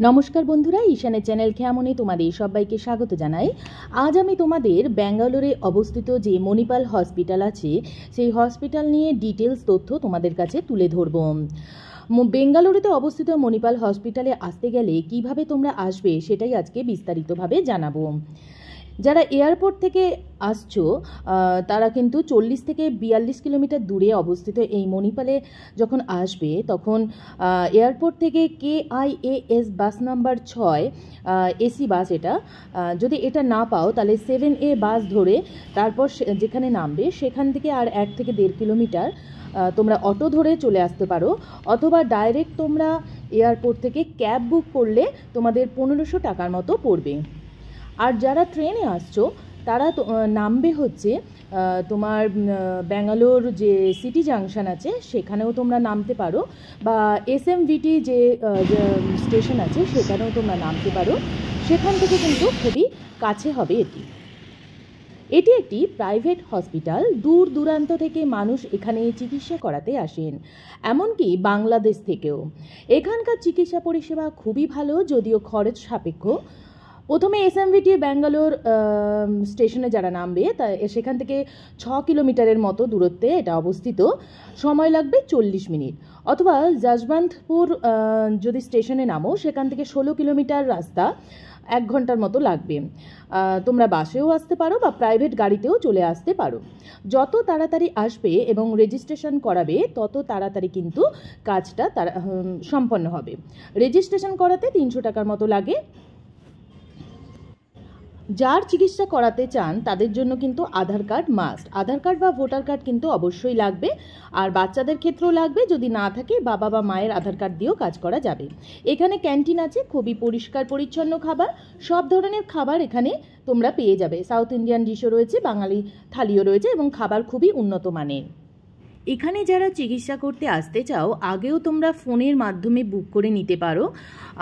নমস্কার বন্ধুরা, ঈশানের চ্যানেল খেয়ামনে তোমাদের সবাইকে স্বাগত জানাই। আজ আমি তোমাদের ব্যাঙ্গালোরে অবস্থিত যে মণিপাল হসপিটাল আছে সেই হসপিটাল নিয়ে ডিটেলস তথ্য তোমাদের কাছে তুলে ধরব। বেঙ্গালুরুতে অবস্থিত মণিপাল হসপিটালে আসতে গেলে কিভাবে তোমরা আসবে সেটাই আজকে বিস্তারিতভাবে জানাবো। যারা এয়ারপোর্ট থেকে আসছো তারা কিন্তু 40 থেকে 42 কিলোমিটার দূরে অবস্থিত এই মণিপালে যখন আসবে তখন এয়ারপোর্ট থেকে KIAS bus number 6 AC bus, এটা যদি এটা না পাও তাহলে 7A বাস ধরে তারপর যেখানে নামবে সেখান থেকে আর 1 থেকে 1.5 কিলোমিটার তোমরা অটো ধরে চলে আসতে পারো, অথবা ডাইরেক্ট তোমরা এয়ারপোর্ট থেকে ক্যাব বুক করলে তোমাদের 1500 টাকার মতো পড়বে। আর যারা ট্রেনে আসছো তারা নামবে হচ্ছে তোমার ব্যাঙ্গালোর যে সিটি জাংশন আছে সেখানেও তোমরা নামতে পারো, বা SMVT যে স্টেশন আছে সেখানেও তোমরা নামতে পারো। সেখান থেকে কিন্তু খুবই কাছে হবে এটি একটি প্রাইভেট হসপিটাল। দূর দূরান্ত থেকে মানুষ এখানে চিকিৎসা করাতে আসেন, এমনকি বাংলাদেশ থেকেও। এখানকার চিকিৎসা পরিষেবা খুবই ভালো, যদিও খরচ সাপেক্ষ। প্রথমে SMVT ব্যাঙ্গালোর স্টেশনে যারা নামবে তা সেখান থেকে 6 কিলোমিটারের মতো দূরত্বে এটা অবস্থিত, সময় লাগবে 40 মিনিট। অথবা যশবন্তপুর যদি স্টেশনে নামো সেখান থেকে 16 কিলোমিটার রাস্তা, 1 ঘন্টার মতো লাগবে। তোমরা বাসেও আসতে পারো বা প্রাইভেট গাড়িতেও চলে আসতে পারো। যত তাড়াতাড়ি আসবে এবং রেজিস্ট্রেশন করাবে তত তাড়াতাড়ি কিন্তু কাজটা সম্পন্ন হবে। রেজিস্ট্রেশন করাতে 300 টাকার মতো লাগে। যার চিকিৎসা করাতে চান তাদের জন্য কিন্তু আধার কার্ড মাস্ট। আধার কার্ড বা ভোটার কার্ড কিন্তু অবশ্যই লাগবে, আর বাচ্চাদের ক্ষেত্রেও লাগবে। যদি না থাকে বাবা বা মায়ের আধার কার্ড দিয়েও কাজ করা যাবে। এখানে ক্যান্টিন আছে, খুবই পরিষ্কার পরিচ্ছন্ন খাবার, সব ধরনের খাবার এখানে তোমরা পেয়ে যাবে। সাউথ ইন্ডিয়ান ডিশও রয়েছে, বাঙালি থালিও রয়েছে এবং খাবার খুবই উন্নত মানের। এখানে যারা চিকিৎসা করতে আসতে চাও আগেও তোমরা ফোনের মাধ্যমে বুক করে নিতে পারো,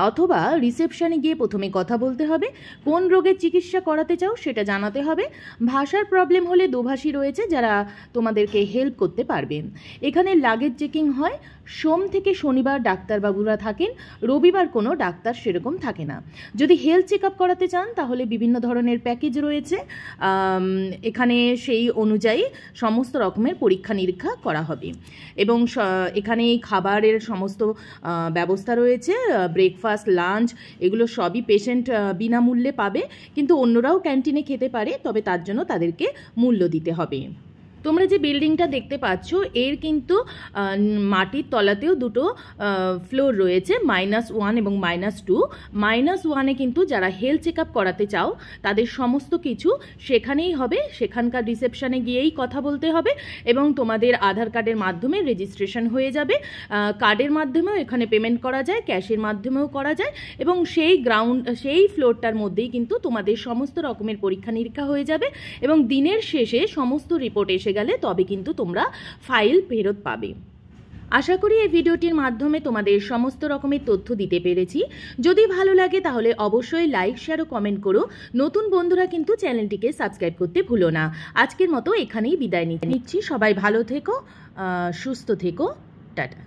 অথবা রিসেপশনে গিয়ে প্রথমে কথা বলতে হবে। কোন রোগের চিকিৎসা করাতে চাও সেটা জানাতে হবে। ভাষার প্রবলেম হলে দোভাষী রয়েছে যারা তোমাদেরকে হেল্প করতে পারবে। এখানে লাগেজ চেকিং হয়। সোম থেকে শনিবার ডাক্তারবাবুরা থাকেন, রবিবার কোনো ডাক্তার সেরকম থাকে না। যদি হেলথ চেক আপ করাতে চান তাহলে বিভিন্ন ধরনের প্যাকেজ রয়েছে, এখানে সেই অনুযায়ী সমস্ত রকমের পরীক্ষা নিরীক্ষা করা হবে। এবং এখানে খাবারের সমস্ত ব্যবস্থা রয়েছে, ব্রেকফাস্ট, লাঞ্চ এগুলো সবই পেশেন্ট বিনামূল্যে পাবে, কিন্তু অন্যরাও ক্যান্টিনে খেতে পারে, তবে তার জন্য তাদেরকে মূল্য দিতে হবে। তোমরা যে বিল্ডিংটা দেখতে পাচ্ছ এর কিন্তু মাটির তলাতেও দুটো ফ্লোর রয়েছে, -1 এবং -2। -1-এ কিন্তু যারা হেলথ চেক আপ করাতে চাও তাদের সমস্ত কিছু সেখানেই হবে। সেখানকার রিসেপশনে গিয়েই কথা বলতে হবে এবং তোমাদের আধার কার্ডের মাধ্যমে রেজিস্ট্রেশন হয়ে যাবে। কার্ডের মাধ্যমেও এখানে পেমেন্ট করা যায়, ক্যাশের মাধ্যমেও করা যায়, এবং সেই ফ্লোরটার মধ্যেই কিন্তু তোমাদের সমস্ত রকমের পরীক্ষা নিরীক্ষা হয়ে যাবে এবং দিনের শেষে সমস্ত রিপোর্ট এসে গেলে তবে কিন্তু তোমরা ফাইল ফেরত পাবে। আশা করি এই ভিডিওটির মাধ্যমে তোমাদের সমস্ত রকমের তথ্য দিতে পেরেছি। যদি ভালো লাগে তাহলে অবশ্যই লাইক, শেয়ার ও কমেন্ট করো। নতুন বন্ধুরা কিন্তু চ্যানেলটিকে সাবস্ক্রাইব করতে ভুলো না। আজকের মতো এখানেই বিদায় নিচ্ছি। সবাই ভালো থেকো, সুস্থ থেকো, টাটা।